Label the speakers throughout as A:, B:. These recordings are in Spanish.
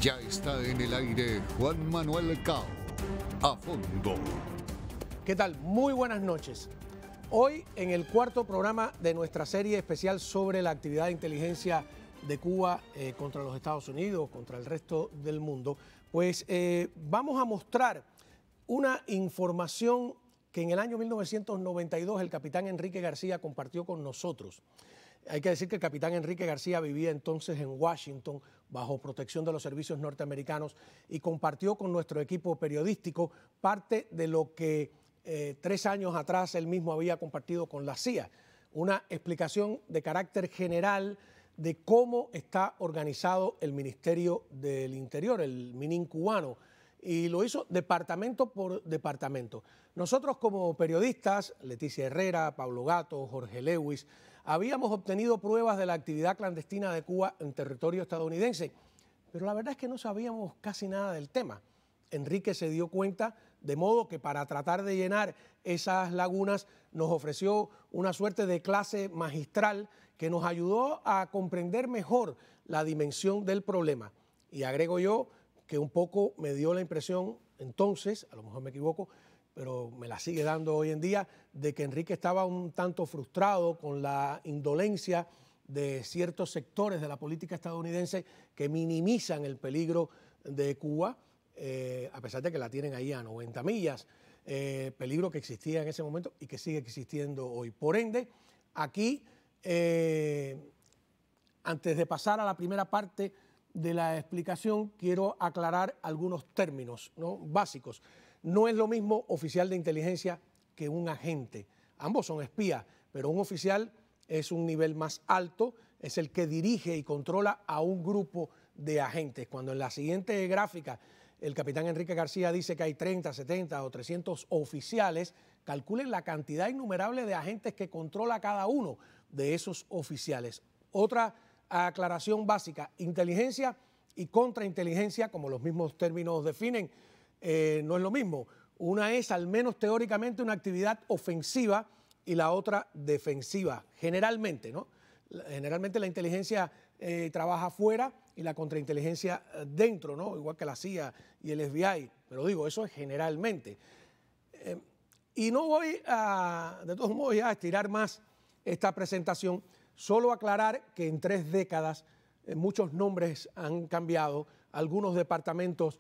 A: Ya está en el aire Juan Manuel Cao. A fondo.
B: ¿Qué tal? Muy buenas noches. Hoy, en el cuarto programa de nuestra serie especial sobre la actividad de inteligencia de Cuba contra los Estados Unidos, contra el resto del mundo, pues vamos a mostrar una información que en el año 1992 el capitán Enrique García compartió con nosotros. Hay que decir que el capitán Enrique García vivía entonces en Washington bajo protección de los servicios norteamericanos y compartió con nuestro equipo periodístico parte de lo que 3 años atrás él mismo había compartido con la CIA. Una explicación de carácter general de cómo está organizado el Ministerio del Interior, el MININ cubano, y lo hizo departamento por departamento. Nosotros como periodistas, Leticia Herrera, Pablo Gato, Jorge Lewis, habíamos obtenido pruebas de la actividad clandestina de Cuba en territorio estadounidense, pero la verdad es que no sabíamos casi nada del tema. Enrique se dio cuenta, de modo que para tratar de llenar esas lagunas nos ofreció una suerte de clase magistral que nos ayudó a comprender mejor la dimensión del problema. Y agrego yo que un poco me dio la impresión entonces, a lo mejor me equivoco, pero me la sigue dando hoy en día, de que Enrique estaba un tanto frustrado con la indolencia de ciertos sectores de la política estadounidense que minimizan el peligro de Cuba, a pesar de que la tienen ahí a 90 millas, peligro que existía en ese momento y que sigue existiendo hoy. Por ende, aquí, antes de pasar a la primera parte de la explicación, quiero aclarar algunos términos, ¿no?, básicos. No es lo mismo oficial de inteligencia que un agente. Ambos son espías, pero un oficial es un nivel más alto, es el que dirige y controla a un grupo de agentes. Cuando en la siguiente gráfica el capitán Enrique García dice que hay 30, 70 o 300 oficiales, calculen la cantidad innumerable de agentes que controla cada uno de esos oficiales. Otra aclaración básica: inteligencia y contrainteligencia, como los mismos términos definen, no es lo mismo. Una es, al menos teóricamente, una actividad ofensiva y la otra defensiva, generalmente, ¿no? Generalmente la inteligencia trabaja afuera y la contrainteligencia dentro, ¿no?, igual que la CIA y el FBI, pero digo, eso es generalmente. Y no voy de todos modos, a estirar más esta presentación, solo aclarar que en 3 décadas muchos nombres han cambiado, algunos departamentos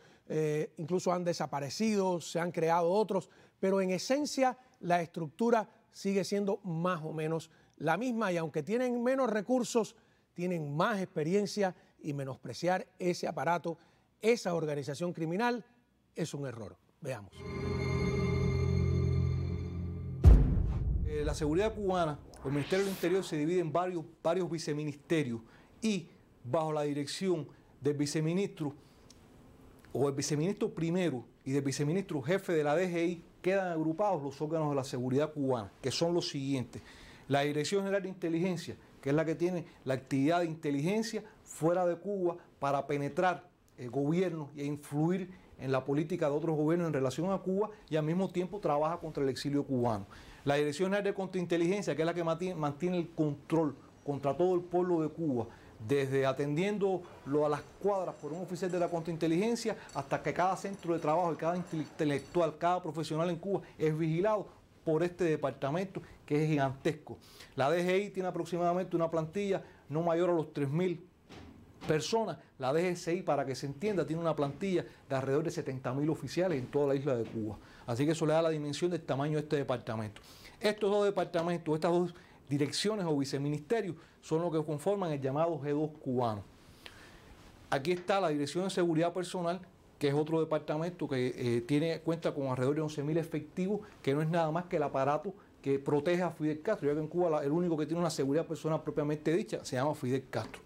B: incluso han desaparecido, se han creado otros, pero en esencia la estructura sigue siendo más o menos la misma, y aunque tienen menos recursos, tienen más experiencia, y menospreciar ese aparato, esa organización criminal, es un error. Veamos.
C: La seguridad cubana, el Ministerio del Interior, se divide en varios viceministerios, y bajo la dirección del viceministro o el viceministro primero y del viceministro jefe de la DGI quedan agrupados los órganos de la seguridad cubana, que son los siguientes: la Dirección General de Inteligencia, que es la que tiene la actividad de inteligencia fuera de Cuba para penetrar el gobierno e influir en la política de otros gobiernos en relación a Cuba, y al mismo tiempo trabaja contra el exilio cubano. La Dirección General de Contrainteligencia, que es la que mantiene el control contra todo el pueblo de Cuba, desde atendiendo a las cuadras por un oficial de la contrainteligencia hasta que cada centro de trabajo y cada intelectual, cada profesional en Cuba es vigilado por este departamento, que es gigantesco. La DGI tiene aproximadamente una plantilla no mayor a los 3.000 personas. La DGCI, para que se entienda, tiene una plantilla de alrededor de 70.000 oficiales en toda la isla de Cuba. Así que eso le da la dimensión del tamaño de este departamento. Estos 2 departamentos, estas 2 direcciones o viceministerios, son los que conforman el llamado G2 cubano. Aquí está la Dirección de Seguridad Personal, que es otro departamento que cuenta con alrededor de 11.000 efectivos, que no es nada más que el aparato que protege a Fidel Castro, ya que en Cuba el único que tiene una seguridad personal propiamente dicha se llama Fidel Castro.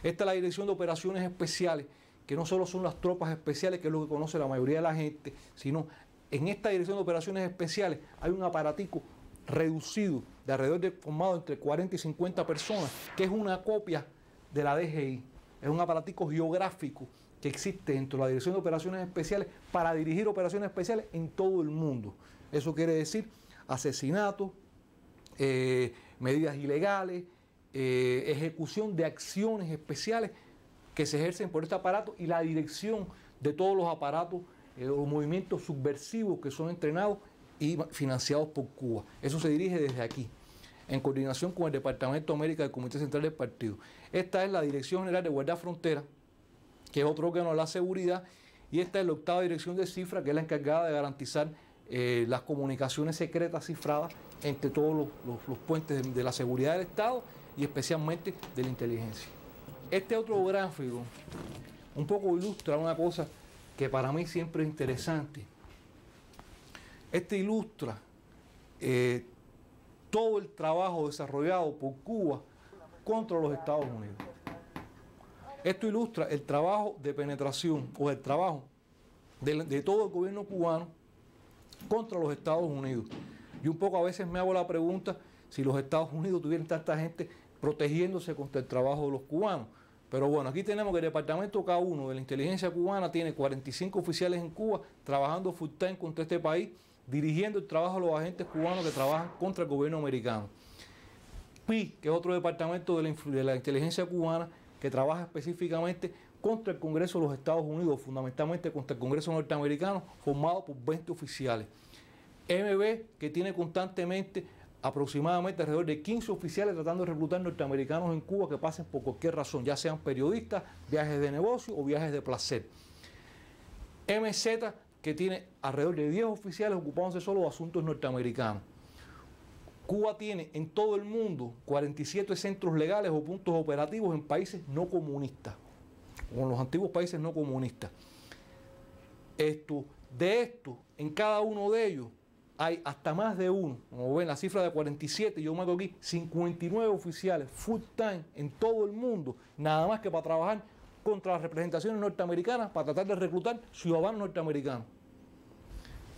C: Esta es la Dirección de Operaciones Especiales, que no solo son las tropas especiales, que es lo que conoce la mayoría de la gente, sino en esta Dirección de Operaciones Especiales hay un aparatico reducido de alrededor formado entre 40 y 50 personas, que es una copia de la DGI. Es un aparatico geográfico que existe dentro de la Dirección de Operaciones Especiales para dirigir operaciones especiales en todo el mundo. Eso quiere decir asesinatos, medidas ilegales, ejecución de acciones especiales que se ejercen por este aparato y la dirección de todos los aparatos o movimientos subversivos que son entrenados y financiados por Cuba. Eso se dirige desde aquí, en coordinación con el Departamento de América del Comité Central del Partido. Esta es la Dirección General de Guardia Frontera, que es otro órgano de la seguridad, y esta es la 8ª Dirección de Cifra, que es la encargada de garantizar las comunicaciones secretas cifradas entre todos los puentes de la seguridad del Estado y especialmente de la inteligencia. Este otro gráfico un poco ilustra una cosa que para mí siempre es interesante. Este ilustra todo el trabajo desarrollado por Cuba contra los Estados Unidos. Esto ilustra el trabajo de penetración o el trabajo de todo el gobierno cubano contra los Estados Unidos. Y un poco a veces me hago la pregunta si los Estados Unidos tuvieran tanta gente protegiéndose contra el trabajo de los cubanos. Pero bueno, aquí tenemos que el Departamento K1 de la Inteligencia Cubana tiene 45 oficiales en Cuba trabajando full time contra este país, dirigiendo el trabajo de los agentes cubanos que trabajan contra el gobierno americano. PI, que es otro departamento de la inteligencia cubana que trabaja específicamente contra el Congreso de los Estados Unidos, fundamentalmente contra el Congreso norteamericano, formado por 20 oficiales. MB, que tiene constantemente aproximadamente alrededor de 15 oficiales tratando de reclutar norteamericanos en Cuba que pasen por cualquier razón, ya sean periodistas, viajes de negocio o viajes de placer. MZ, que tiene alrededor de 10 oficiales ocupándose solo de asuntos norteamericanos. Cuba tiene en todo el mundo 47 centros legales o puntos operativos en países no comunistas, o en los antiguos países no comunistas. De esto, en cada uno de ellos, hay hasta más de uno, como ven la cifra de 47, yo marco aquí 59 oficiales full time en todo el mundo, nada más que para trabajar contra las representaciones norteamericanas, para tratar de reclutar ciudadanos norteamericanos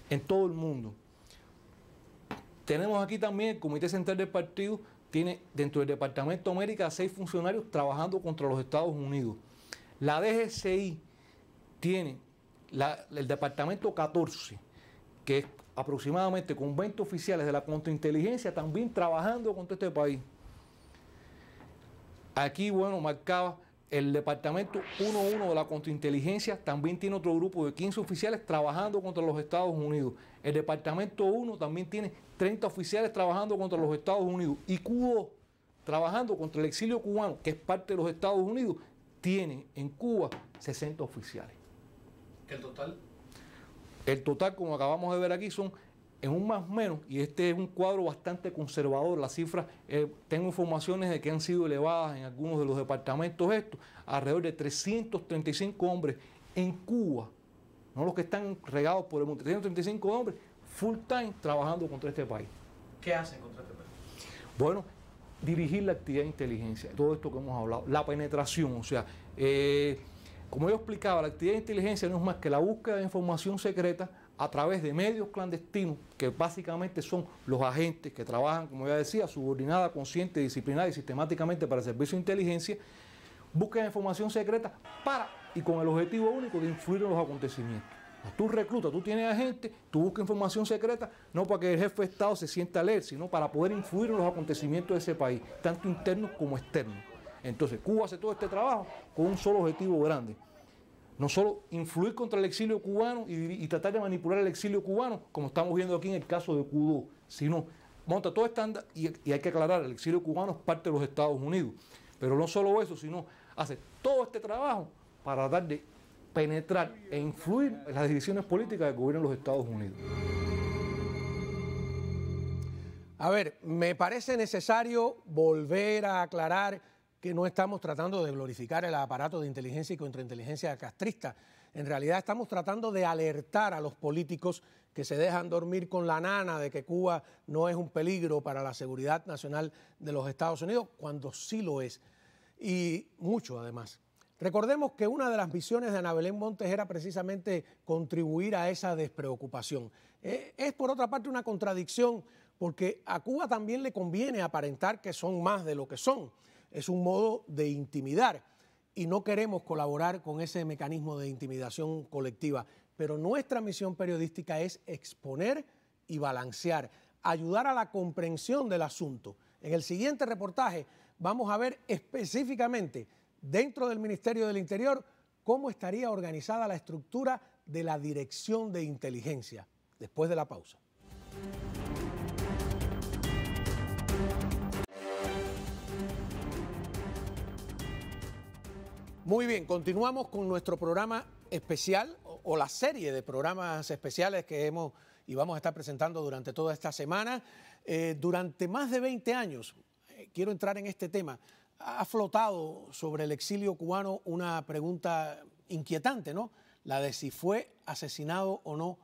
C: en todo el mundo. Tenemos aquí también el Comité Central del Partido, tiene dentro del Departamento de América 6 funcionarios trabajando contra los Estados Unidos. La DGCI tiene el Departamento 14, que es aproximadamente con 20 oficiales de la contrainteligencia también trabajando contra este país. Aquí, bueno, marcaba el Departamento 1.1 de la contrainteligencia, también tiene otro grupo de 15 oficiales trabajando contra los Estados Unidos. El Departamento 1 también tiene 30 oficiales trabajando contra los Estados Unidos. Y Cuba, trabajando contra el exilio cubano, que es parte de los Estados Unidos, tiene en Cuba 60 oficiales.
B: ¿El total?
C: El total, como acabamos de ver aquí, son en un más o menos, y este es un cuadro bastante conservador, las cifras, tengo informaciones de que han sido elevadas en algunos de los departamentos estos, alrededor de 335 hombres en Cuba, no los que están regados por el mundo, 335 hombres full time trabajando contra este país.
B: ¿Qué hacen contra este país?
C: Bueno, dirigir la actividad de inteligencia, todo esto que hemos hablado, la penetración, o sea, como yo explicaba, la actividad de inteligencia no es más que la búsqueda de información secreta a través de medios clandestinos, que básicamente son los agentes que trabajan, como ya decía, subordinada, consciente, disciplinada y sistemáticamente para el servicio de inteligencia, buscan información secreta para y con el objetivo único de influir en los acontecimientos. Tú reclutas, tú tienes agentes, tú buscas información secreta, no para que el jefe de Estado se sienta a leer, sino para poder influir en los acontecimientos de ese país, tanto internos como externos. Entonces, Cuba hace todo este trabajo con un solo objetivo grande. No solo influir contra el exilio cubano y tratar de manipular el exilio cubano, como estamos viendo aquí en el caso de Cudó, sino monta todo estándar y hay que aclarar, el exilio cubano es parte de los Estados Unidos. Pero no solo eso, sino hace todo este trabajo para tratar de penetrar e influir en las decisiones políticas que gobiernan los Estados Unidos.
B: A ver, me parece necesario volver a aclarar que no estamos tratando de glorificar el aparato de inteligencia y contrainteligencia castrista. En realidad estamos tratando de alertar a los políticos que se dejan dormir con la nana de que Cuba no es un peligro para la seguridad nacional de los Estados Unidos, cuando sí lo es, y mucho además. Recordemos que una de las misiones de Ana Belén Montes era precisamente contribuir a esa despreocupación. Es por otra parte una contradicción, porque a Cuba también le conviene aparentar que son más de lo que son. Es un modo de intimidar y no queremos colaborar con ese mecanismo de intimidación colectiva. Pero nuestra misión periodística es exponer y balancear, ayudar a la comprensión del asunto. En el siguiente reportaje vamos a ver específicamente dentro del Ministerio del Interior, cómo estaría organizada la estructura de la Dirección de Inteligencia. Después de la pausa. Muy bien, continuamos con nuestro programa especial o la serie de programas especiales que hemos y vamos a estar presentando durante toda esta semana. Durante más de 20 años, quiero entrar en este tema, ha flotado sobre el exilio cubano una pregunta inquietante, ¿no? La de si fue asesinado o no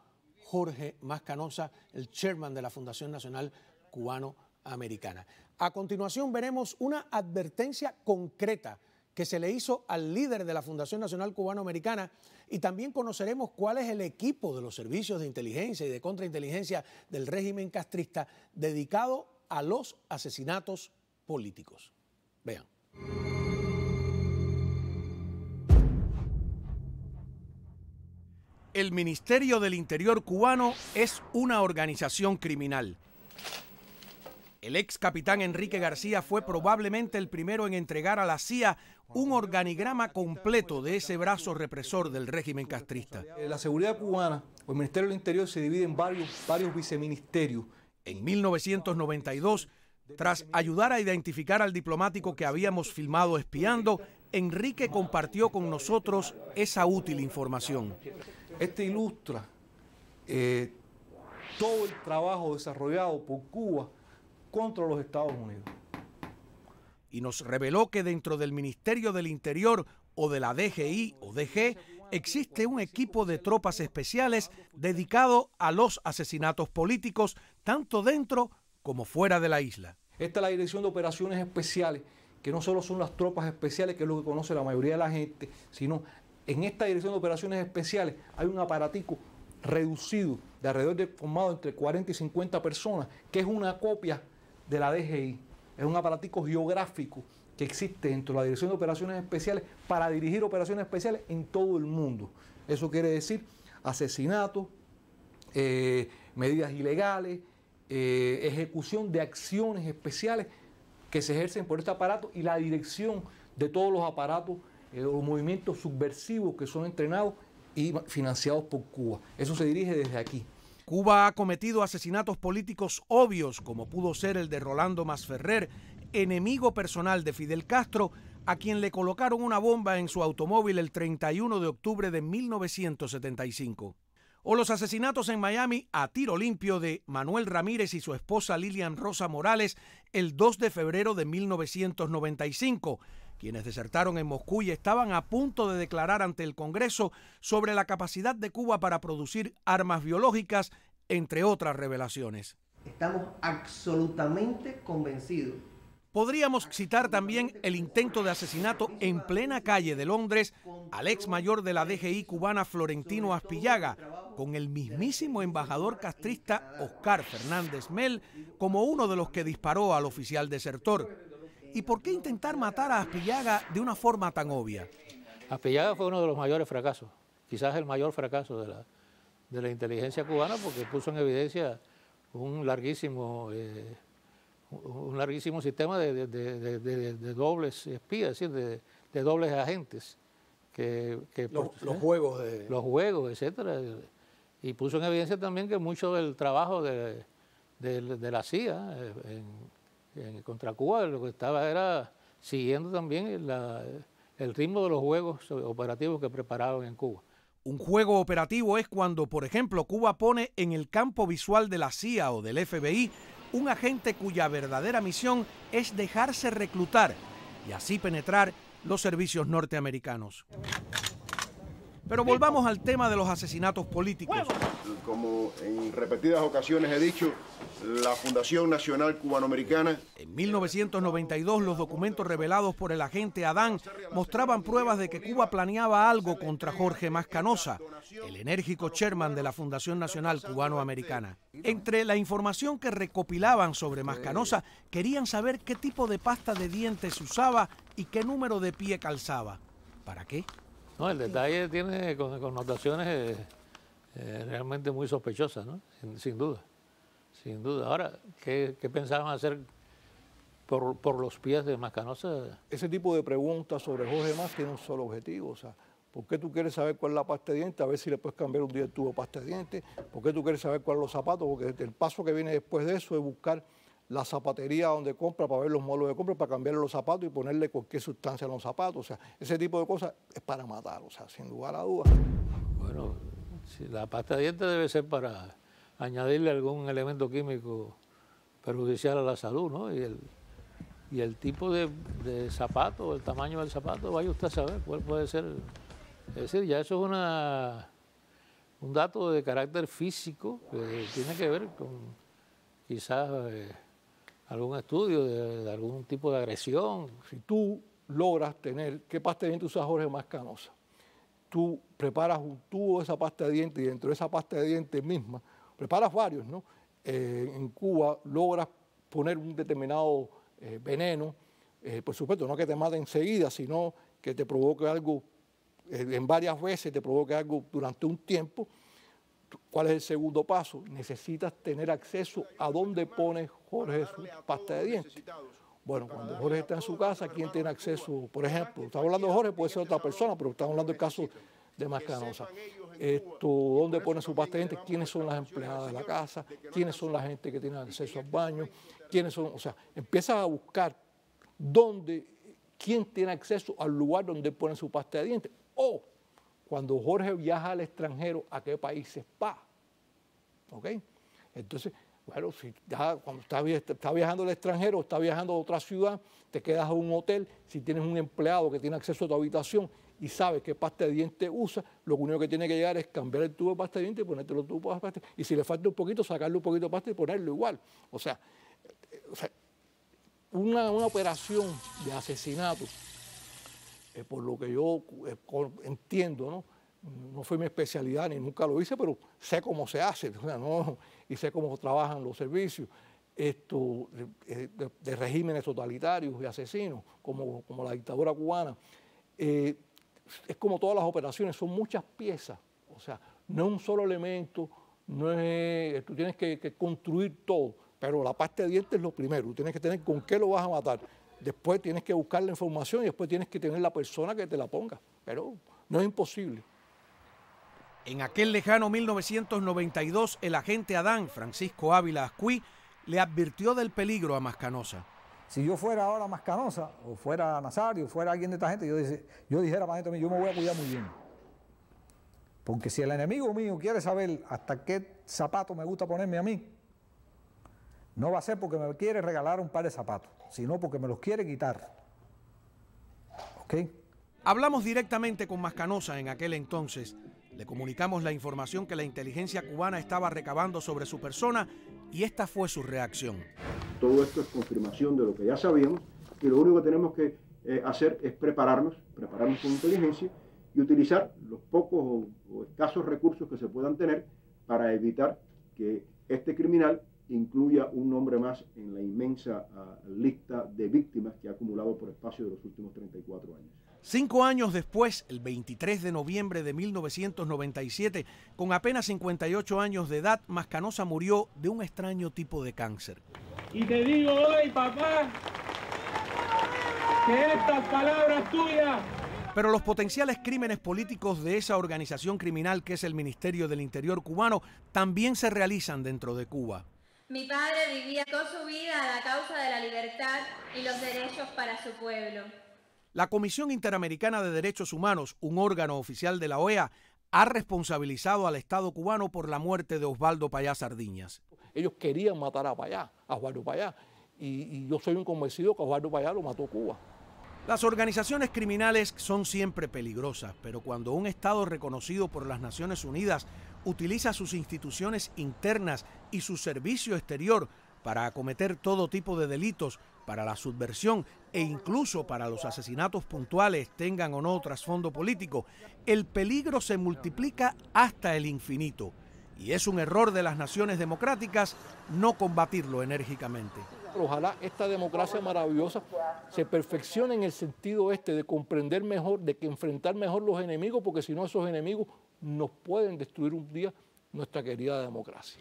B: Jorge Mas Canosa, el chairman de la Fundación Nacional Cubano-Americana. A continuación veremos una advertencia concreta que se le hizo al líder de la Fundación Nacional Cubano-Americana y también conoceremos cuál es el equipo de los servicios de inteligencia y de contrainteligencia del régimen castrista dedicado a los asesinatos políticos. Vean. El Ministerio del Interior cubano es una organización criminal. El ex capitán Enrique García fue probablemente el primero en entregar a la CIA un organigrama completo de ese brazo represor del régimen castrista.
C: La seguridad cubana o el Ministerio del Interior se divide en varios viceministerios.
B: En 1992, tras ayudar a identificar al diplomático que habíamos filmado espiando, Enrique compartió con nosotros esa útil información.
C: Este ilustra todo el trabajo desarrollado por Cuba contra los Estados Unidos.
B: Y nos reveló que dentro del Ministerio del Interior o de la DGI o DG existe un equipo de tropas especiales dedicado a los asesinatos políticos, tanto dentro como fuera de la isla.
C: Esta es la Dirección de Operaciones Especiales, que no solo son las tropas especiales, que es lo que conoce la mayoría de la gente, sino en esta Dirección de Operaciones Especiales hay un aparatico reducido de alrededor de formado entre 40 y 50 personas, que es una copia de la DGI. Es un aparatico geográfico que existe dentro de la Dirección de Operaciones Especiales para dirigir operaciones especiales en todo el mundo. Eso quiere decir asesinatos, medidas ilegales, ejecución de acciones especiales que se ejercen por este aparato y la dirección de todos los aparatos o movimientos subversivos que son entrenados y financiados por Cuba. Eso se dirige desde aquí.
B: Cuba ha cometido asesinatos políticos obvios, como pudo ser el de Rolando Masferrer, enemigo personal de Fidel Castro, a quien le colocaron una bomba en su automóvil el 31 de octubre de 1975. O los asesinatos en Miami a tiro limpio de Manuel Ramírez y su esposa Lilian Rosa Morales el 2 de febrero de 1995, quienes desertaron en Moscú y estaban a punto de declarar ante el Congreso sobre la capacidad de Cuba para producir armas biológicas, entre otras revelaciones.
D: Estamos absolutamente convencidos.
B: Podríamos citar también el intento de asesinato en plena calle de Londres al ex mayor de la DGI cubana Florentino Aspillaga, con el mismísimo embajador castrista Oscar Fernández Mel como uno de los que disparó al oficial desertor. ¿Y por qué intentar matar a Aspillaga de una forma tan obvia?
E: Aspillaga fue uno de los mayores fracasos, quizás el mayor fracaso de la inteligencia cubana, porque puso en evidencia un larguísimo sistema de dobles espías, es decir, de dobles agentes.
B: Los juegos,
E: etcétera. Y puso en evidencia también que mucho del trabajo de la CIA contra Cuba lo que estaba era siguiendo también el ritmo de los juegos operativos que preparaban en Cuba.
B: Un juego operativo es cuando, por ejemplo, Cuba pone en el campo visual de la CIA o del FBI un agente cuya verdadera misión es dejarse reclutar y así penetrar los servicios norteamericanos. Pero volvamos al tema de los asesinatos políticos.
F: Como en repetidas ocasiones he dicho, la Fundación Nacional Cubanoamericana.
B: En 1992, los documentos revelados por el agente Adán mostraban pruebas de que Cuba planeaba algo contra Jorge Mas Canosa, el enérgico chairman de la Fundación Nacional Cubanoamericana. Entre la información que recopilaban sobre Mas Canosa, querían saber qué tipo de pasta de dientes usaba y qué número de pie calzaba. ¿Para qué?
E: No, el detalle tiene connotaciones realmente muy sospechosas, ¿no? Sin duda. Sin duda. Ahora, ¿qué pensaban hacer por los pies de Mascanosa.
C: Ese tipo de preguntas sobre Jorge Mas tiene un solo objetivo, o sea, ¿por qué tú quieres saber cuál es la pasta de dientes? A ver si le puedes cambiar un día el tubo de pasta de dientes. ¿Por qué tú quieres saber cuáles son los zapatos? Porque el paso que viene después de eso es buscar la zapatería donde compra para ver los modelos de compra, para cambiarle los zapatos y ponerle cualquier sustancia a los zapatos. O sea, ese tipo de cosas es para matar, o sea, sin lugar a dudas.
E: Bueno, si la pasta de dientes debe ser para añadirle algún elemento químico perjudicial a la salud, ¿no? Y el tipo de zapato, el tamaño del zapato, vaya usted a saber cuál puede ser. Es decir, ya eso es un dato de carácter físico que tiene que ver con quizás algún estudio de algún tipo de agresión.
C: Si tú logras tener, ¿qué pasta de dientes usa Jorge Mascanosa? Tú preparas un tubo de esa pasta de dientes y dentro de esa pasta de dientes misma, preparas varios, ¿no? En Cuba logras poner un determinado veneno, por supuesto, no que te mate enseguida, sino que te provoque algo en varias veces, te provoque algo durante un tiempo. ¿Cuál es el segundo paso? Necesitas tener acceso a dónde pone Jorge su pasta de dientes. Bueno, cuando Jorge está en su casa, ¿quién tiene acceso? Por ejemplo, estamos hablando de Jorge, puede ser otra persona, pero estamos hablando del caso de Mascanosa. ¿Dónde pone su pasta de dientes? ¿Quiénes son las empleadas de la casa? ¿Quiénes son la gente que tiene acceso al baño? ¿Quiénes son? O sea, empiezas a buscar quién tiene acceso al lugar donde pone su pasta de dientes. O cuando Jorge viaja al extranjero, ¿a qué países va? ¿Ok? Entonces, bueno, si ya cuando está viajando al extranjero, está viajando a otra ciudad, te quedas en un hotel, si tienes un empleado que tiene acceso a tu habitación y sabes qué pasta de dientes usa, lo único que tiene que llegar es cambiar el tubo de pasta de dientes y ponerte los tubos de pasta de dientes. Y si le falta un poquito, sacarle un poquito de pasta y ponerlo igual. O sea una operación de asesinato, por lo que yo entiendo, ¿no? No fue mi especialidad ni nunca lo hice, pero sé cómo se hace, o sea, ¿no? Y sé cómo trabajan los servicios de regímenes totalitarios y asesinos, como la dictadura cubana. Es como todas las operaciones, son muchas piezas, o sea, no es un solo elemento, no es, tú tienes que construir todo, pero la pasta de dientes es lo primero, tú tienes que tener con qué lo vas a matar, después tienes que buscar la información y después tienes que tener la persona que te la ponga, pero no es imposible.
B: En aquel lejano 1992, el agente Adán, Francisco Ávila Ascuí, le advirtió del peligro a Mascanosa.
G: Si yo fuera ahora Mascanosa, o fuera Nazario, o fuera alguien de esta gente, yo dijera para dentro de mí, yo me voy a cuidar muy bien. Porque si el enemigo mío quiere saber hasta qué zapato me gusta ponerme a mí, no va a ser porque me quiere regalar un par de zapatos, sino porque me los quiere quitar. ¿Ok?
B: Hablamos directamente con Mascanosa en aquel entonces. Le comunicamos la información que la inteligencia cubana estaba recabando sobre su persona y esta fue su reacción.
F: Todo esto es confirmación de lo que ya sabíamos y lo único que tenemos que hacer es prepararnos con inteligencia y utilizar los pocos o escasos recursos que se puedan tener para evitar que este criminal incluya un nombre más en la inmensa lista de víctimas que ha acumulado por espacio de los últimos 34 años.
B: 5 años después, el 23 de noviembre de 1997, con apenas 58 años de edad, Mascanosa murió de un extraño tipo de cáncer.
H: Y te digo hoy, papá, que estas palabras tuyas...
B: Pero los potenciales crímenes políticos de esa organización criminal que es el Ministerio del Interior cubano también se realizan dentro de Cuba.
I: Mi padre vivía toda su vida a la causa de la libertad y los derechos para su pueblo.
B: La Comisión Interamericana de Derechos Humanos, un órgano oficial de la OEA, ha responsabilizado al Estado cubano por la muerte de Osvaldo Payá Sardiñas.
C: Ellos querían matar a Payá, a Osvaldo Payá, y yo soy un convencido que Osvaldo Payá lo mató Cuba.
B: Las organizaciones criminales son siempre peligrosas, pero cuando un Estado reconocido por las Naciones Unidas utiliza sus instituciones internas y su servicio exterior para acometer todo tipo de delitos, para la subversión e incluso para los asesinatos puntuales, tengan o no trasfondo político, el peligro se multiplica hasta el infinito. Y es un error de las naciones democráticas no combatirlo enérgicamente.
C: Ojalá esta democracia maravillosa se perfeccione en el sentido de comprender mejor, de que enfrentar mejor los enemigos, porque si no esos enemigos nos pueden destruir un día nuestra querida democracia.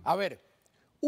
B: A ver,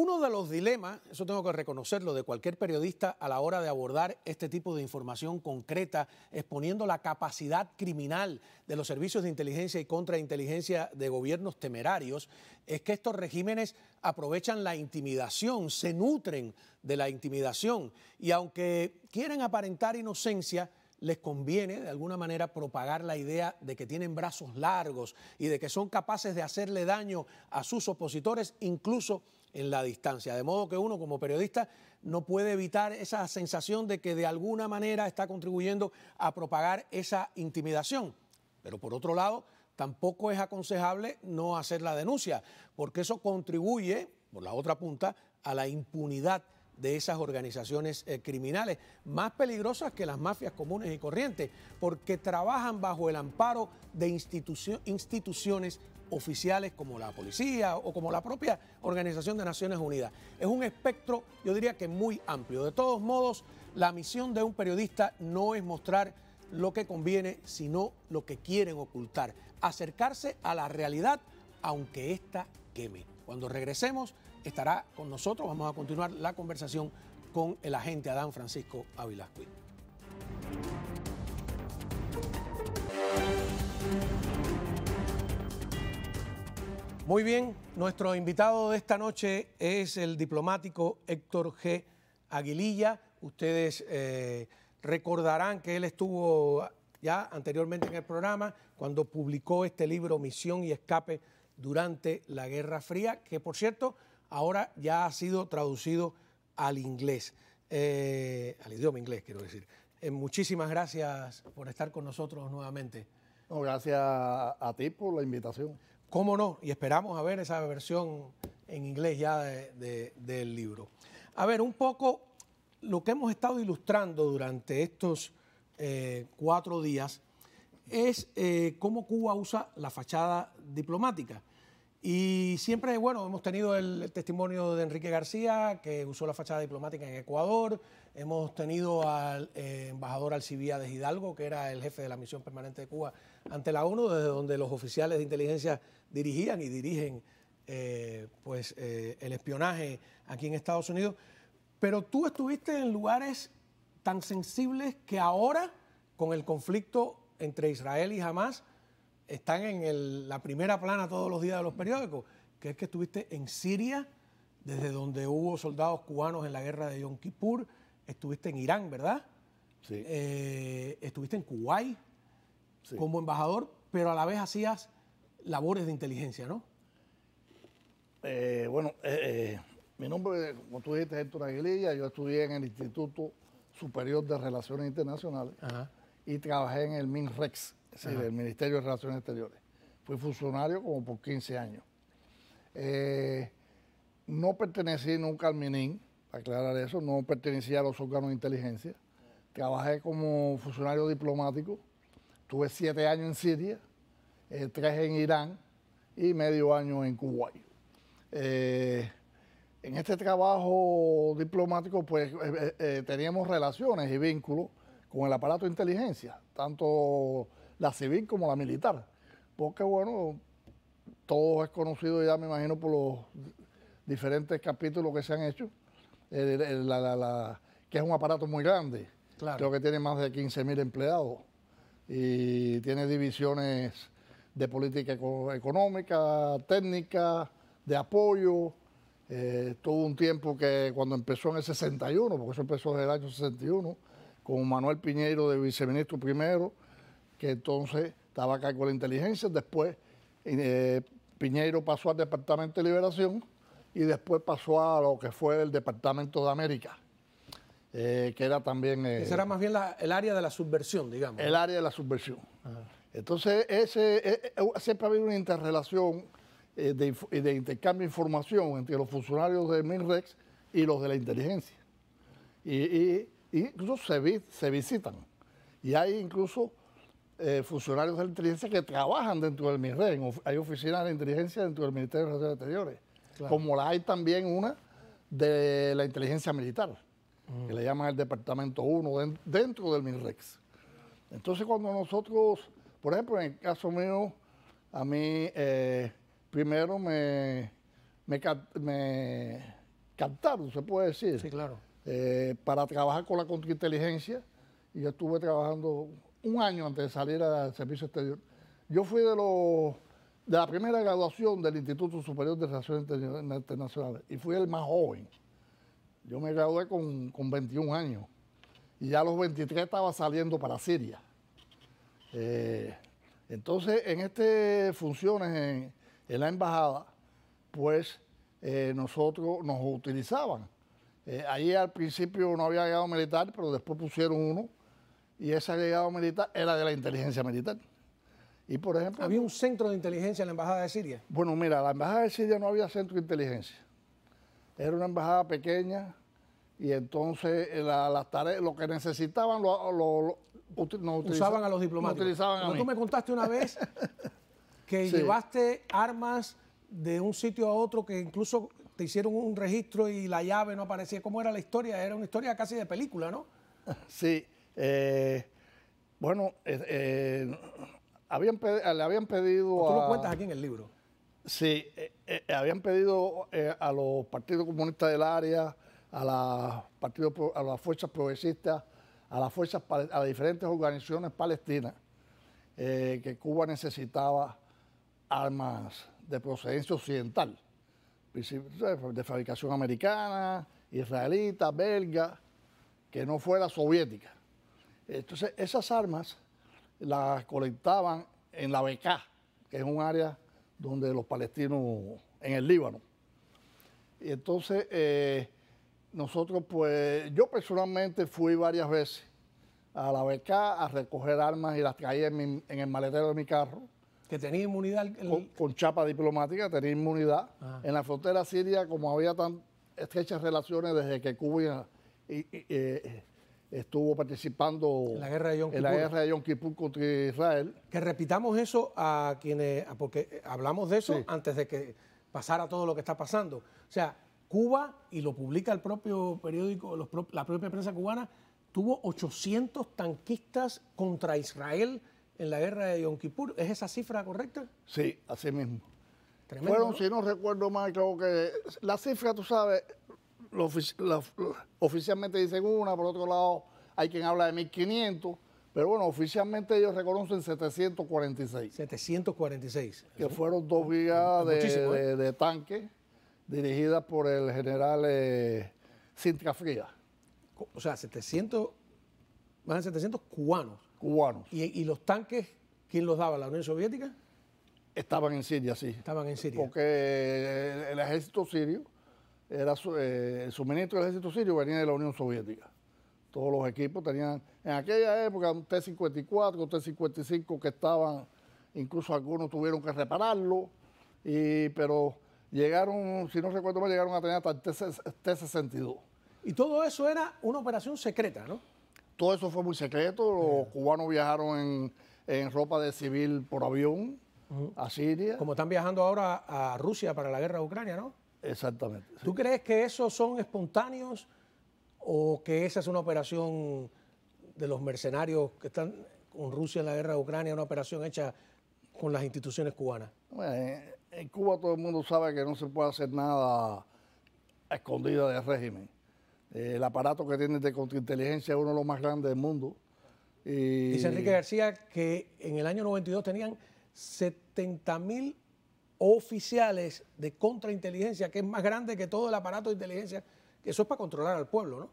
B: Uno de los dilemas, eso tengo que reconocerlo, de cualquier periodista a la hora de abordar este tipo de información concreta, exponiendo la capacidad criminal de los servicios de inteligencia y contrainteligencia de gobiernos temerarios, es que estos regímenes aprovechan la intimidación, se nutren de la intimidación y aunque quieren aparentar inocencia, les conviene de alguna manera propagar la idea de que tienen brazos largos y de que son capaces de hacerle daño a sus opositores incluso en la distancia. De modo que uno como periodista no puede evitar esa sensación de que de alguna manera está contribuyendo a propagar esa intimidación. Pero por otro lado, tampoco es aconsejable no hacer la denuncia, porque eso contribuye, por la otra punta, a la impunidad de esas organizaciones criminales, más peligrosas que las mafias comunes y corrientes, porque trabajan bajo el amparo de instituciones oficiales como la policía o como la propia Organización de Naciones Unidas. Es un espectro, yo diría que muy amplio. De todos modos, la misión de un periodista no es mostrar lo que conviene, sino lo que quieren ocultar, acercarse a la realidad, aunque ésta queme. Cuando regresemos, estará con nosotros, vamos a continuar la conversación con el agente Adán Francisco Ávila Ascuil. Muy bien, nuestro invitado de esta noche es el diplomático Héctor G. Aguililla. Ustedes recordarán que él estuvo ya anteriormente en el programa cuando publicó este libro Misión y Escape durante la Guerra Fría, que por cierto ahora ya ha sido traducido al inglés, al idioma inglés quiero decir. Muchísimas gracias por estar con nosotros nuevamente.
J: No, gracias a ti por la invitación.
B: Cómo no, y esperamos a ver esa versión en inglés ya del libro. A ver, un poco lo que hemos estado ilustrando durante estos 4 días es cómo Cuba usa la fachada diplomática. Y siempre, bueno, hemos tenido el testimonio de Enrique García, que usó la fachada diplomática en Ecuador. Hemos tenido al embajador Alcibíades Hidalgo, que era el jefe de la misión permanente de Cuba ante la ONU, desde donde los oficiales de inteligencia dirigían y dirigen el espionaje aquí en Estados Unidos. Pero tú estuviste en lugares tan sensibles que ahora, con el conflicto entre Israel y Hamás, están en la primera plana todos los días de los periódicos, que es que estuviste en Siria, desde donde hubo soldados cubanos en la guerra de Yom Kippur, estuviste en Irán, ¿verdad?
J: Sí.
B: Estuviste en Kuwait como embajador, pero a la vez hacías labores de inteligencia, ¿no?
J: Mi nombre, como tú dijiste, es Héctor Aguililla. Yo estudié en el Instituto Superior de Relaciones Internacionales.
B: Ajá.
J: Y trabajé en el MINREX, es decir, el Ministerio de Relaciones Exteriores. Fui funcionario como por 15 años. No pertenecí nunca al MININ, para aclarar eso, no pertenecía a los órganos de inteligencia. Trabajé como funcionario diplomático, tuve 7 años en Siria, 3 en Irán y medio año en Kuwait. En este trabajo diplomático, pues teníamos relaciones y vínculos con el aparato de inteligencia, tanto la civil como la militar, porque bueno, todo es conocido ya, me imagino, por los diferentes capítulos que se han hecho, que es un aparato muy grande. Claro. Creo que tiene más de 15.000 empleados y tiene divisiones de política económica, técnica, de apoyo. Tuvo un tiempo que cuando empezó en el 61, porque eso empezó desde el año 61, con Manuel Piñeiro de viceministro primero, que entonces estaba a cargo de la inteligencia. Después Piñeiro pasó al Departamento de Liberación y después pasó a lo que fue el Departamento de América, que era también...
B: Ese era más bien el área de la subversión, digamos.
J: El área de la subversión. Ajá. Entonces, siempre ha habido una interrelación de intercambio de información entre los funcionarios del MINREX y los de la inteligencia. Y incluso se visitan. Y hay incluso funcionarios de la inteligencia que trabajan dentro del MINREX. Hay oficinas de inteligencia dentro del Ministerio de Relaciones Exteriores. Claro. Como la hay también una de la inteligencia militar, que le llaman el Departamento 1 dentro del MINREX. Entonces, cuando nosotros, por ejemplo, en el caso mío, a mí primero me captar, se puede decir.
B: Sí, claro.
J: Para trabajar con la contrainteligencia. Y yo estuve trabajando un año antes de salir al servicio exterior. Yo fui de la primera graduación del Instituto Superior de Relaciones Internacionales y fui el más joven. Yo me gradué con 21 años y ya a los 23 estaba saliendo para Siria. Entonces, en estas funciones en la embajada, pues nosotros nos utilizaban. Ahí al principio no había agregado militar, pero después pusieron uno y ese agregado militar era de la inteligencia militar. Y por ejemplo,
B: ¿había un centro de inteligencia en la embajada de Siria?
J: Bueno, mira, la embajada de Siria no había centro de inteligencia. Era una embajada pequeña y entonces las tareas, lo que necesitaban
B: usaban a los diplomáticos.
J: Como
B: tú me contaste una vez que llevaste armas de un sitio a otro, que incluso te hicieron un registro y la llave no aparecía. ¿Cómo era la historia? Era una historia casi de película, ¿no?
J: Sí. Bueno, le habían pedido
B: tú lo cuentas aquí en el libro.
J: Sí, habían pedido a los partidos comunistas del área, a las fuerzas progresistas, a las diferentes organizaciones palestinas, que Cuba necesitaba armas de procedencia occidental, de fabricación americana, israelita, belga, que no fuera soviética. Entonces, esas armas las colectaban en la Bekaa, que es un área donde los palestinos, en el Líbano. Y entonces, nosotros, pues, yo personalmente fui varias veces a la Bekaa a recoger armas y las traía en el maletero de mi carro.
B: ¿Que tenía inmunidad?
J: Con chapa diplomática, tenía inmunidad. Ajá. En la frontera siria, como había tan estrechas relaciones desde que Cuba estuvo participando
B: en la guerra de
J: Yom Kippur contra Israel.
B: Que repitamos eso a quienes, porque hablamos de eso antes de que pasara todo lo que está pasando. O sea, Cuba, y lo publica el propio periódico, la propia prensa cubana, tuvo 800 tanquistas contra Israel en la guerra de Yom Kippur. ¿Es esa cifra correcta?
J: Sí, así mismo.
B: Tremendo,
J: fueron,
B: ¿no?
J: Si no recuerdo mal, creo que la cifra, tú sabes, oficialmente dicen una, por otro lado hay quien habla de 1.500, pero bueno, oficialmente ellos reconocen 746.
B: 746.
J: Que fueron 2 brigadas de tanques dirigidas por el general Sintra Frías.
B: O sea, 700, más de 700 cubanos.
J: Cubanos.
B: ¿Y los tanques, quién los daba? ¿La Unión Soviética?
J: Estaban en Siria, sí.
B: Estaban en Siria.
J: Porque el ejército sirio, el suministro del ejército sirio venía de la Unión Soviética. Todos los equipos tenían, en aquella época, un T-54, un T-55 que estaban, incluso algunos tuvieron que repararlo, pero llegaron, si no recuerdo mal, llegaron a tener hasta el T-62.
B: Y todo eso era una operación secreta, ¿no?
J: Todo eso fue muy secreto. Los cubanos viajaron en ropa de civil por avión a Siria.
B: Como están viajando ahora a Rusia para la guerra de Ucrania, ¿no?
J: Exactamente. Sí.
B: ¿Tú crees que esos son espontáneos o que esa es una operación de los mercenarios que están con Rusia en la guerra de Ucrania, una operación hecha con las instituciones cubanas?
J: Bueno, en Cuba todo el mundo sabe que no se puede hacer nada a escondida del régimen. El aparato que tienen de contrainteligencia es uno de los más grandes del mundo.
B: Dice Enrique García que en el año 92 tenían 70.000 oficiales de contrainteligencia, que es más grande que todo el aparato de inteligencia, que eso es para controlar al pueblo, ¿no?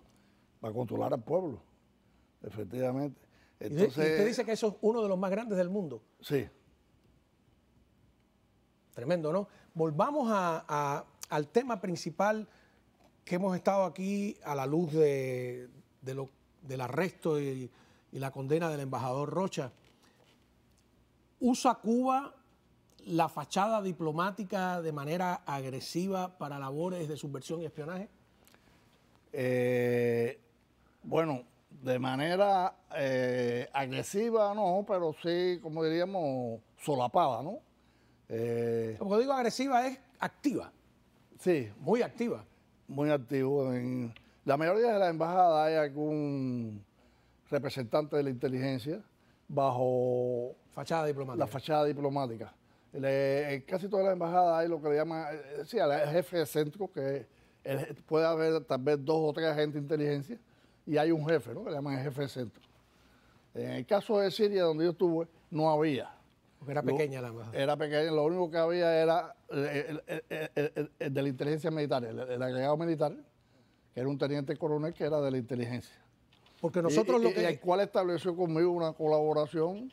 J: Para controlar al pueblo, efectivamente.
B: Entonces, ¿y usted dice que eso es uno de los más grandes del mundo?
J: Sí.
B: Tremendo, ¿no? Volvamos al tema principal que hemos estado aquí a la luz del arresto y la condena del embajador Rocha. ¿Usa Cuba la fachada diplomática de manera agresiva para labores de subversión y espionaje?
J: Bueno, de manera agresiva no, pero sí, como diríamos, solapada, ¿no?
B: Como digo agresiva es activa.
J: Sí.
B: Muy activa.
J: Muy activo. En la mayoría de las embajadas hay algún representante de la inteligencia bajo
B: fachada diplomática.
J: La fachada diplomática. En casi todas las embajadas hay lo que le llaman, el jefe de centro, que es puede haber tal vez 2 o 3 agentes de inteligencia y hay un jefe, ¿no? Que le llaman el jefe de centro. En el caso de Siria, donde yo estuve, no había.
B: Porque era pequeña la embajada.
J: Era pequeña, lo único que había era el de la inteligencia militar, el agregado militar, que era un teniente coronel que era de la inteligencia.
B: Porque nosotros
J: y el cual estableció conmigo una colaboración,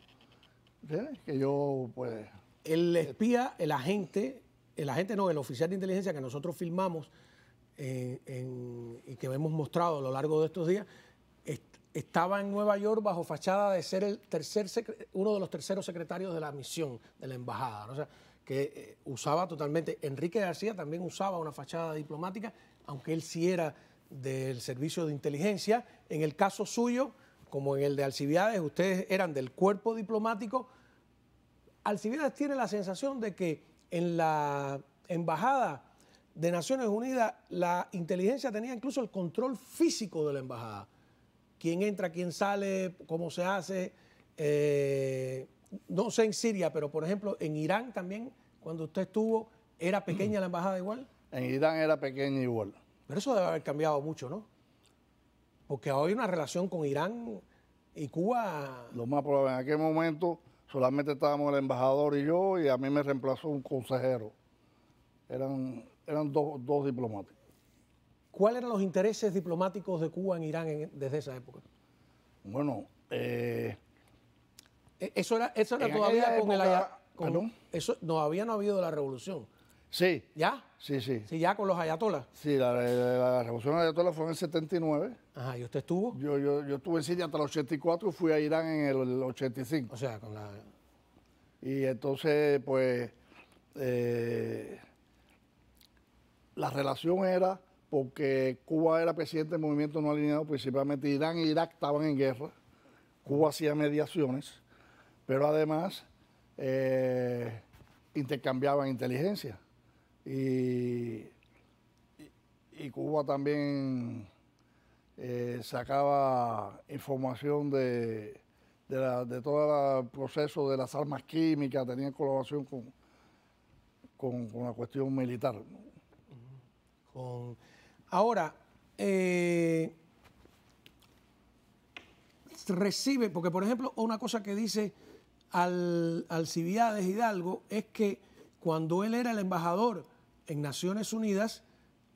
J: ¿entiendes? Que yo, pues...
B: El espía, el oficial de inteligencia que nosotros filmamos y que hemos mostrado a lo largo de estos días, estaba en Nueva York bajo fachada de ser uno de los terceros secretarios de la misión de la embajada, ¿no? O sea, que usaba totalmente. Enrique García también usaba una fachada diplomática, aunque él sí era del servicio de inteligencia. En el caso suyo, como en el de Alcibiades, ustedes eran del cuerpo diplomático. Alcibiades tiene la sensación de que en la embajada de Naciones Unidas la inteligencia tenía incluso el control físico de la embajada. Quién entra, quién sale, cómo se hace. No sé en Siria, pero por ejemplo en Irán también, cuando usted estuvo, ¿era pequeña la embajada igual?
J: En Irán era pequeña igual.
B: Pero eso debe haber cambiado mucho, ¿no? Porque hoy una relación con Irán y Cuba...
J: Lo más probable, en aquel momento solamente estábamos el embajador y yo, y a mí me reemplazó un consejero. Eran dos diplomáticos.
B: ¿Cuáles eran los intereses diplomáticos de Cuba en Irán desde esa época?
J: Bueno,
B: eso era todavía eso todavía no ha habido la revolución.
J: Sí.
B: ¿Ya?
J: Sí.
B: Sí, ya con los ayatolas.
J: Sí, la revolución ayatola fue en el 79.
B: Ajá, ¿y usted estuvo?
J: Yo estuve en Siria hasta el 84 y fui a Irán en el 85.
B: O sea, con la...
J: Y entonces, pues, la relación era porque Cuba era presidente del movimiento no alineado, principalmente Irán e Irak estaban en guerra. Cuba hacía mediaciones, pero además intercambiaban inteligencia. Y Cuba también sacaba información de todo el proceso de las armas químicas, tenía colaboración con la cuestión militar.
B: Ahora, recibe, porque por ejemplo, una cosa que dice Alcibiades Hidalgo es que cuando él era el embajador en Naciones Unidas,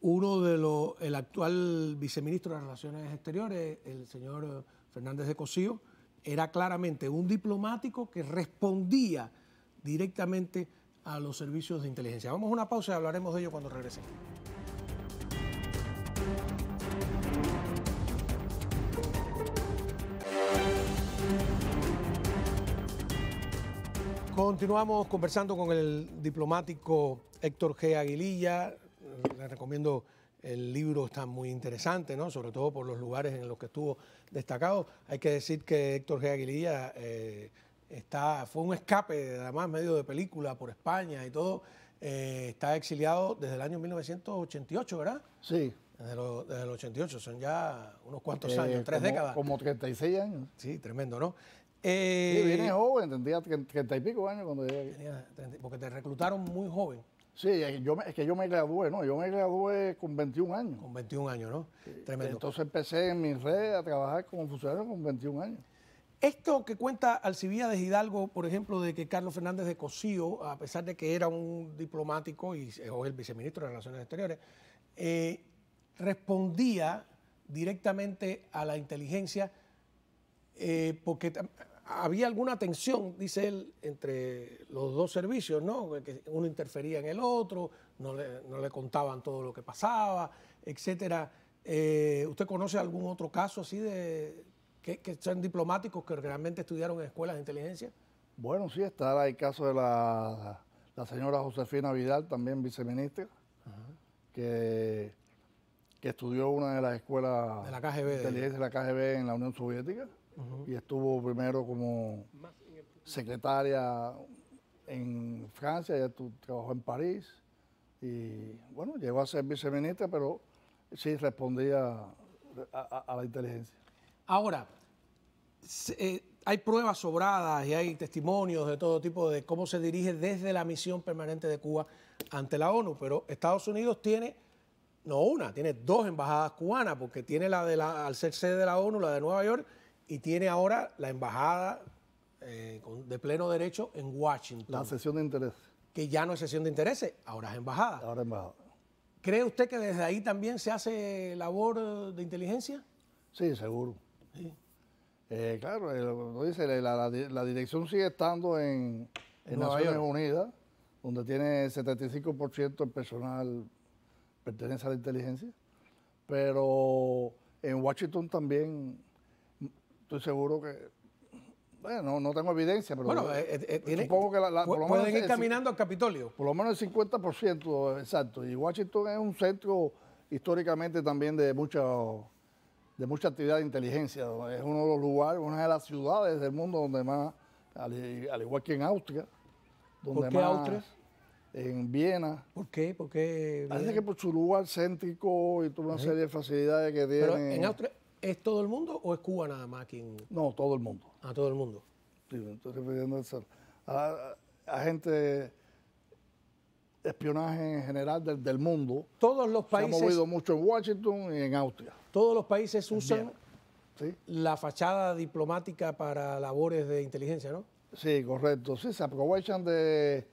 B: el actual viceministro de Relaciones Exteriores, el señor Fernández de Cosío, era claramente un diplomático que respondía directamente a los servicios de inteligencia. Vamos a una pausa y hablaremos de ello cuando regresemos. Continuamos conversando con el diplomático Héctor G. Aguililla. Les recomiendo el libro, está muy interesante, ¿no? Sobre todo por los lugares en los que estuvo destacado. Hay que decir que Héctor G. Aguililla fue un escape, además medio de película por España y todo. Está exiliado desde el año 1988, ¿verdad?
J: Sí.
B: Desde el 88, son ya unos cuantos años, 3 décadas.
J: Como 36 años.
B: Sí, tremendo, ¿no?
J: Sí, vine joven, tendría 30 y pico años cuando llegué aquí.
B: Porque te reclutaron muy joven.
J: Sí, es que yo me gradué, ¿no? Yo me gradué con 21 años.
B: Con 21 años, ¿no? Sí. Tremendo.
J: Entonces empecé en mi red a trabajar como funcionario con 21 años.
B: Esto que cuenta Alcibiades Hidalgo, por ejemplo, de que Carlos Fernández de Cosío, a pesar de que era un diplomático o el viceministro de Relaciones Exteriores, respondía directamente a la inteligencia porque había alguna tensión, dice él, entre los dos servicios, ¿no? Que uno interfería en el otro, no le contaban todo lo que pasaba, etcétera. ¿Usted conoce algún otro caso así de que sean diplomáticos que realmente estudiaron en escuelas de inteligencia?
J: Bueno, sí, está el caso de la señora Josefina Vidal, también viceministra, que estudió una de las escuelas
B: de la KGB,
J: de inteligencia de la KGB en la Unión Soviética. Y estuvo primero como secretaria en Francia, ya trabajó en París y bueno, llegó a ser viceministra, pero sí respondía a la inteligencia.
B: Ahora, hay pruebas sobradas y hay testimonios de todo tipo de cómo se dirige desde la misión permanente de Cuba ante la ONU, pero Estados Unidos tiene no una, tiene 2 embajadas cubanas, porque tiene al ser sede de la ONU, la de Nueva York, y tiene ahora la embajada de pleno derecho en Washington.
J: La sesión de intereses.
B: Que ya no es sesión de intereses, ahora es embajada.
J: Ahora embajada.
B: ¿Cree usted que desde ahí también se hace labor de inteligencia?
J: Sí, seguro.
B: Sí.
J: Claro, lo dice, la dirección sigue estando en
B: Nueva
J: Naciones
B: York.
J: Unidas, donde tiene 75% del personal pertenece a la inteligencia, pero en Washington también estoy seguro que, bueno, no tengo evidencia, pero
B: Bueno,
J: supongo que por lo
B: pueden
J: menos
B: ir caminando al Capitolio.
J: Por lo menos el 50%, exacto. Y Washington es un centro históricamente también de mucha actividad de inteligencia. Es uno de los lugares, una de las ciudades del mundo donde más, al igual que en Austria, donde
B: ¿Por qué
J: más,
B: Austria?
J: En Viena.
B: ¿Por qué? ¿Por qué?
J: Parece que por su lugar céntrico y toda una serie de facilidades que tiene.
B: Pero en Austria, ¿es todo el mundo o es Cuba nada más aquí?
J: No, todo el mundo.
B: A todo el mundo.
J: Sí, me estoy refiriendo a gente de espionaje en general del mundo.
B: Todos los países.
J: Se ha movido mucho en Washington y en Austria.
B: Todos los países usan
J: ¿Sí?
B: la fachada diplomática para labores de inteligencia, ¿no?
J: Sí, correcto. Sí, se aprovechan de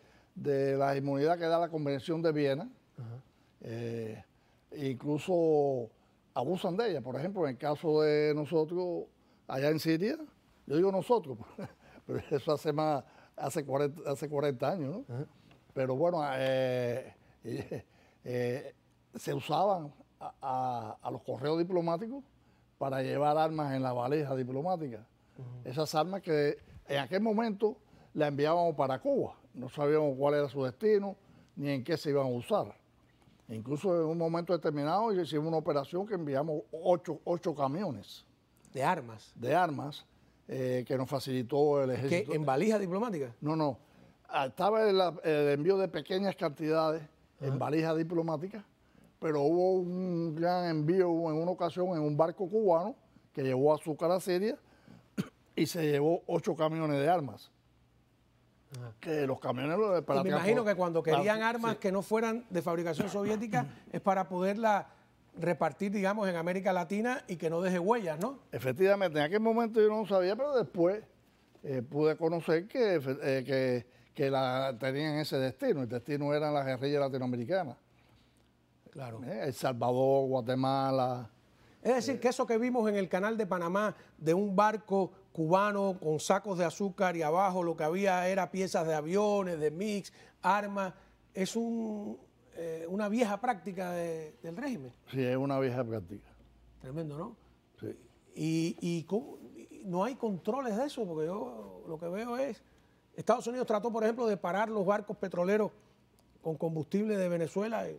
J: la inmunidad que da la Convención de Viena. Incluso abusan de ella. Por ejemplo, en el caso de nosotros, allá en Siria, yo digo nosotros, pero eso hace 40 años, ¿no? Pero bueno, se usaban a los correos diplomáticos para llevar armas en la valija diplomática. Esas armas que en aquel momento las enviábamos para Cuba. No sabíamos cuál era su destino ni en qué se iban a usar. Incluso en un momento determinado hicimos una operación que enviamos 8 camiones.
B: ¿De armas?
J: De armas que nos facilitó el ejército.
B: ¿Qué? ¿En valijas diplomáticas?
J: No. Estaba el envío de pequeñas cantidades en valijas diplomáticas, pero hubo un gran envío en una ocasión en un barco cubano que llevó azúcar a Siria y se llevó 8 camiones de armas. Que los camioneros...
B: Me imagino que cuando querían armas que no fueran de fabricación soviética es para poderla repartir, digamos, en América Latina y que no deje huellas, ¿no?
J: Efectivamente, en aquel momento yo no lo sabía, pero después pude conocer que la tenían ese destino. El destino eran las guerrillas latinoamericanas.
B: Claro.
J: El Salvador, Guatemala.
B: Es decir, que eso que vimos en el canal de Panamá de un barco cubano con sacos de azúcar y abajo lo que había era piezas de aviones, de MiGs, armas, es una vieja práctica del régimen.
J: Sí, es una vieja práctica.
B: Tremendo, ¿no?
J: Sí.
B: Y no hay controles de eso, porque yo lo que veo es, Estados Unidos trató, por ejemplo, de parar los barcos petroleros con combustible de Venezuela. Es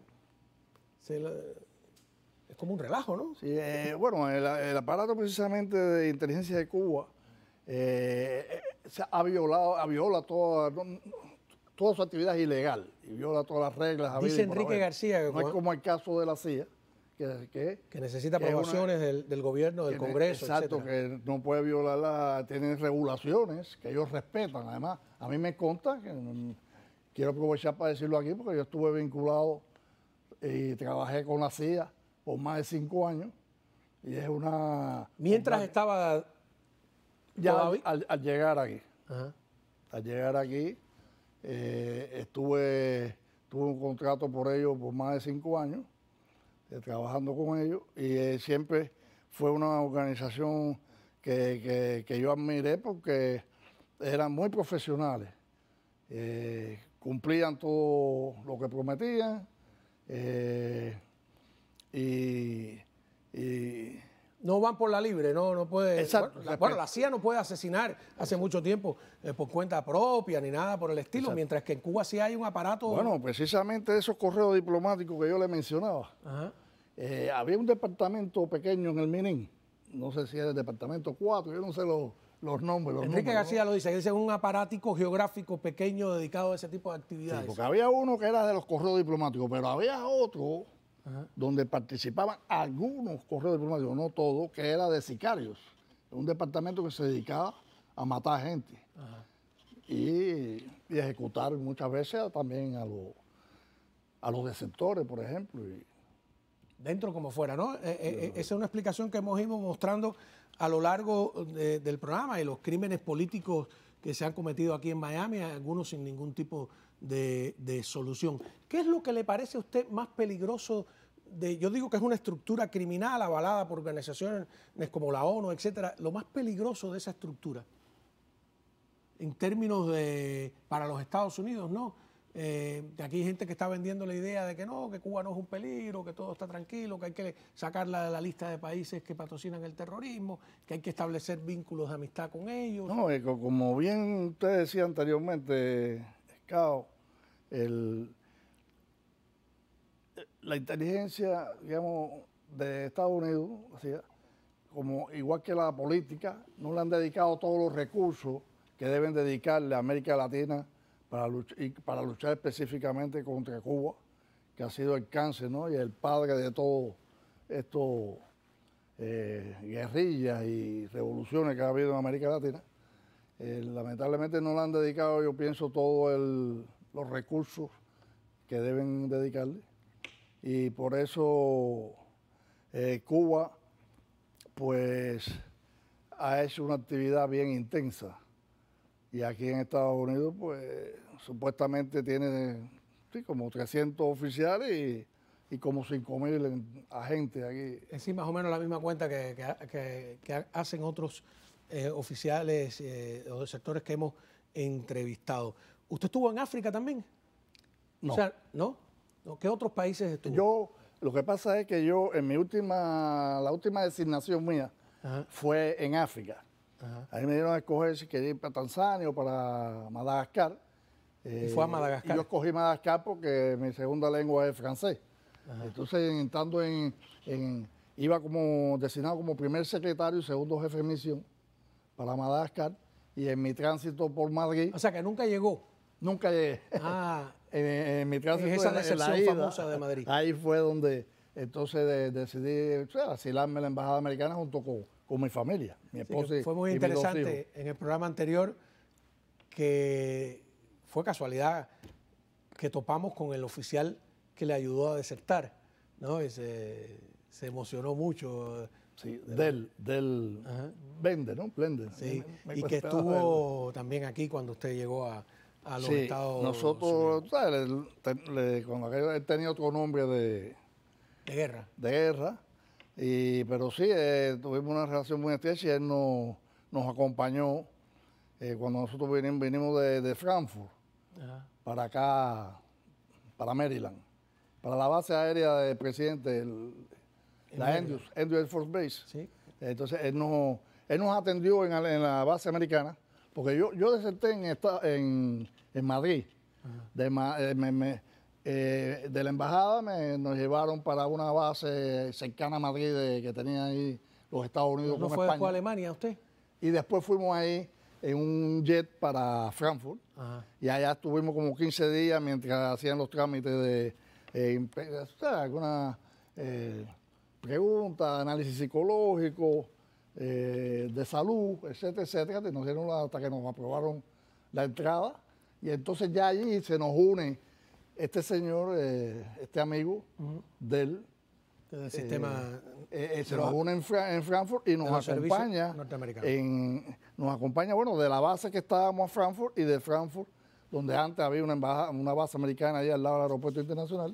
B: como un relajo, ¿no?
J: Sí, bueno, el aparato precisamente de inteligencia de Cuba viola toda su actividad ilegal y viola todas las reglas.
B: Dice Enrique García que
J: no es como el caso de la CIA,
B: que necesita aprobaciones del gobierno, del Congreso,
J: exacto,
B: etcétera.
J: Que no puede violarla, tienen regulaciones que ellos respetan. Además, a mí me consta, que quiero aprovechar para decirlo aquí, porque yo estuve vinculado y trabajé con la CIA por más de 5 años. Y es una...
B: Mientras estaba...
J: Ya al llegar aquí.
B: Ajá.
J: Al llegar aquí, tuve un contrato por ellos por más de 5 años, trabajando con ellos, y siempre fue una organización que yo admiré porque eran muy profesionales, cumplían todo lo que prometían, y
B: no van por la libre, no puede...
J: Exacto,
B: bueno, la CIA no puede asesinar hace mucho tiempo por cuenta propia ni nada por el estilo,
J: exacto.
B: Mientras que en Cuba sí hay un aparato...
J: Bueno, precisamente esos correos diplomáticos que yo le mencionaba.
B: Ajá.
J: Había un departamento pequeño en el Minin, no sé si es el departamento 4, yo no sé los nombres.
B: Enrique García lo dice, que es un aparático geográfico pequeño dedicado a ese tipo de actividades.
J: Sí, porque había uno que era de los correos diplomáticos, pero había otro... Ajá. Donde participaban algunos correos diplomáticos, no todos, que era de sicarios, un departamento que se dedicaba a matar gente. Ajá. Y ejecutar muchas veces también a los desertores, por ejemplo.
B: dentro como fuera, ¿no? Esa es una explicación que hemos ido mostrando a lo largo del programa, y los crímenes políticos que se han cometido aquí en Miami, algunos sin ningún tipo de solución. ¿Qué es lo que le parece a usted más peligroso? Yo digo que es una estructura criminal avalada por organizaciones como la ONU, etcétera. Lo más peligroso de esa estructura, en términos para los Estados Unidos, ¿no? Aquí hay gente que está vendiendo la idea de que no, que Cuba no es un peligro, que todo está tranquilo, que hay que sacarla de la lista de países que patrocinan el terrorismo, que hay que establecer vínculos de amistad con ellos.
J: No, como bien usted decía anteriormente, Cao, la inteligencia, digamos, de Estados Unidos, como igual que la política, no le han dedicado todos los recursos que deben dedicarle a América Latina para luchar específicamente contra Cuba, que ha sido el cáncer, ¿no? Y el padre de todos estos guerrillas y revoluciones que ha habido en América Latina. Lamentablemente no le han dedicado, yo pienso, todos los recursos que deben dedicarle. Y por eso Cuba, pues, ha hecho una actividad bien intensa. Y aquí en Estados Unidos, pues, supuestamente tiene como 300 oficiales y como 5.000 agentes aquí.
B: Es más o menos la misma cuenta que hacen otros oficiales o de sectores que hemos entrevistado. ¿Usted estuvo en África también?
J: No.
B: O sea, ¿no? ¿Qué otros países estuvo?
J: Lo que pasa es que yo, en la última designación mía, fue en África. Ahí me dieron a escoger si quería ir para Tanzania o para Madagascar.
B: ¿Y fue a Madagascar?
J: Y yo escogí Madagascar porque mi segunda lengua es francés. Entonces, estando iba como designado como primer secretario y segundo jefe de misión para Madagascar, y en mi tránsito por Madrid...
B: O sea, que nunca llegó.
J: Nunca llegué. En mi tránsito
B: esa decepción famosa de Madrid.
J: Ahí fue donde entonces decidí asilarme en la Embajada Americana junto con mi familia, mi esposa
B: fue muy interesante en el programa anterior, que fue casualidad que topamos con el oficial que le ayudó a desertar, ¿no? Y se emocionó mucho.
J: Sí, del Blender, ¿no? Blender.
B: Sí, y que estuvo también aquí cuando usted llegó a los Estados Unidos.
J: Nosotros, ¿sabes? Cuando él tenía otro nombre de
B: guerra.
J: De guerra. Pero sí, tuvimos una relación muy estrecha y él nos acompañó cuando nosotros vinimos de Frankfurt para acá, para Maryland, para la base aérea del presidente, la Andrews Air Force Base.
B: Sí.
J: Entonces él nos atendió en la base americana, porque yo deserté en Madrid. De la embajada nos llevaron para una base cercana a Madrid que tenía ahí los Estados Unidos
B: con España. ¿No fue después a Alemania usted?
J: Y después fuimos ahí en un jet para Frankfurt. Y allá estuvimos como 15 días mientras hacían los trámites de algunas preguntas, análisis psicológico, de salud, etcétera, etcétera. Nos dieron hasta que nos aprobaron la entrada. Y entonces ya allí se nos une este señor, este amigo del
B: sistema.
J: Se nos une en Frankfurt y nos acompaña, bueno, de la base que estábamos en Frankfurt y de Frankfurt, donde antes había una base americana allá al lado del aeropuerto internacional.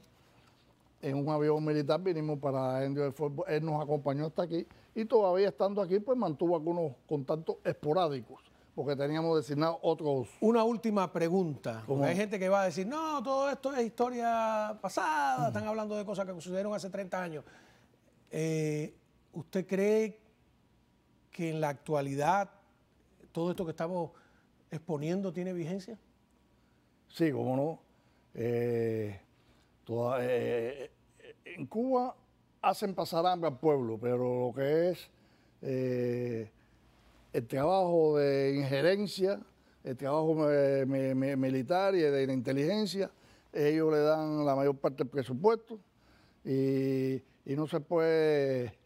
J: En un avión militar vinimos para Andrews Air Force. Él nos acompañó hasta aquí y todavía estando aquí, pues mantuvo algunos contactos esporádicos, porque teníamos designados otros.
B: Una última pregunta. Hay gente que va a decir, no, todo esto es historia pasada, están hablando de cosas que sucedieron hace 30 años. ¿Usted cree que en la actualidad todo esto que estamos exponiendo tiene vigencia?
J: Sí, cómo no. En Cuba hacen pasar hambre al pueblo, pero lo que es el trabajo de injerencia, el trabajo militar y de la inteligencia, ellos le dan la mayor parte del presupuesto y no se puede...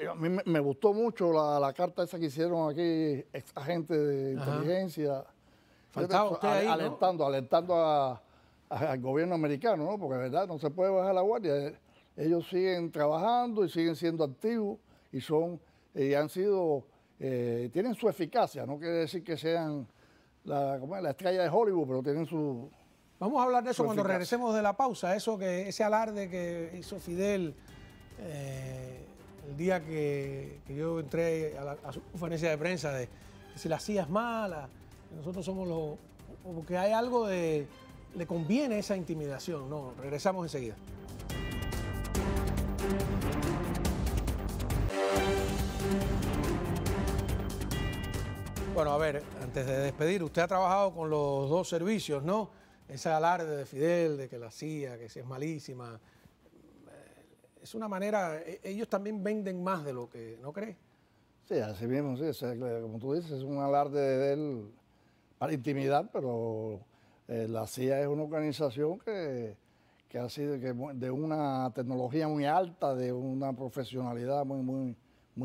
J: A mí me gustó mucho la carta esa que hicieron aquí, ex agentes de inteligencia.
B: Faltaba usted ahí,
J: alentando al gobierno americano, ¿no? Porque, ¿verdad? No se puede bajar la guardia. ellos siguen trabajando y siguen siendo activos y han sido, tienen su eficacia. No quiere decir que sean la estrella de Hollywood, pero tienen su...
B: Vamos a hablar de eso cuando regresemos de la pausa, ese alarde que hizo Fidel el día que yo entré a su conferencia de prensa de que si la CIA es mala, nosotros somos los... porque hay algo de... le conviene esa intimidación. No, regresamos enseguida. Bueno, a ver, antes de despedir, usted ha trabajado con los dos servicios, ¿no? Ese alarde de Fidel, de que la CIA, que si es malísima. Es una manera, ellos también venden más de lo que, ¿no cree?
J: Sí, así mismo, sí, como tú dices, es un alarde de él para intimidar, pero la CIA es una organización que ha sido de una tecnología muy alta, de una profesionalidad muy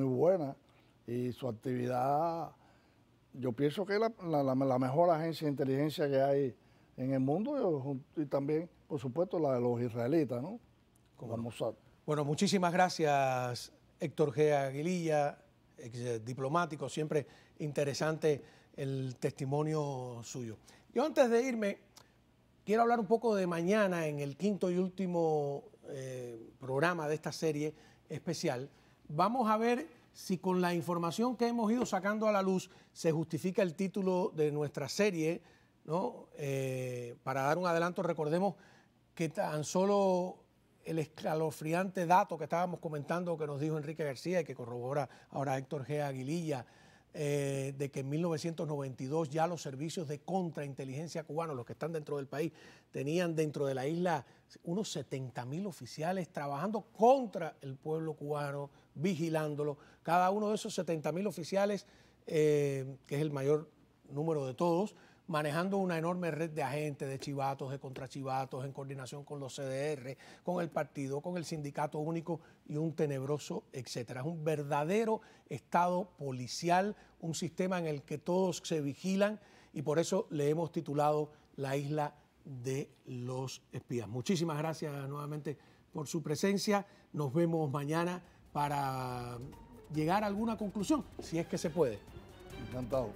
J: buena, y su actividad, yo pienso que es la mejor agencia de inteligencia que hay en el mundo, y también, por supuesto, la de los israelitas, ¿no? Como Mossad.
B: Bueno, muchísimas gracias, Héctor G. Aguililla, ex diplomático, siempre interesante el testimonio suyo. Yo antes de irme, quiero hablar un poco de mañana en el quinto y último programa de esta serie especial. Vamos a ver si con la información que hemos ido sacando a la luz se justifica el título de nuestra serie, ¿no? Para dar un adelanto, recordemos que tan solo el escalofriante dato que estábamos comentando que nos dijo Enrique García y que corrobora ahora Héctor G. Aguililla, de que en 1992 ya los servicios de contrainteligencia cubanos, los que están dentro del país, tenían dentro de la isla unos 70.000 oficiales trabajando contra el pueblo cubano, vigilándolo. Cada uno de esos 70.000 oficiales, que es el mayor número de todos, manejando una enorme red de agentes, de chivatos, de contrachivatos, en coordinación con los CDR, con el partido, con el sindicato único y un tenebroso etcétera. Es un verdadero estado policial, un sistema en el que todos se vigilan, y por eso le hemos titulado La Isla de los Espías. Muchísimas gracias nuevamente por su presencia. Nos vemos mañana para llegar a alguna conclusión, si es que se puede.
J: Encantado.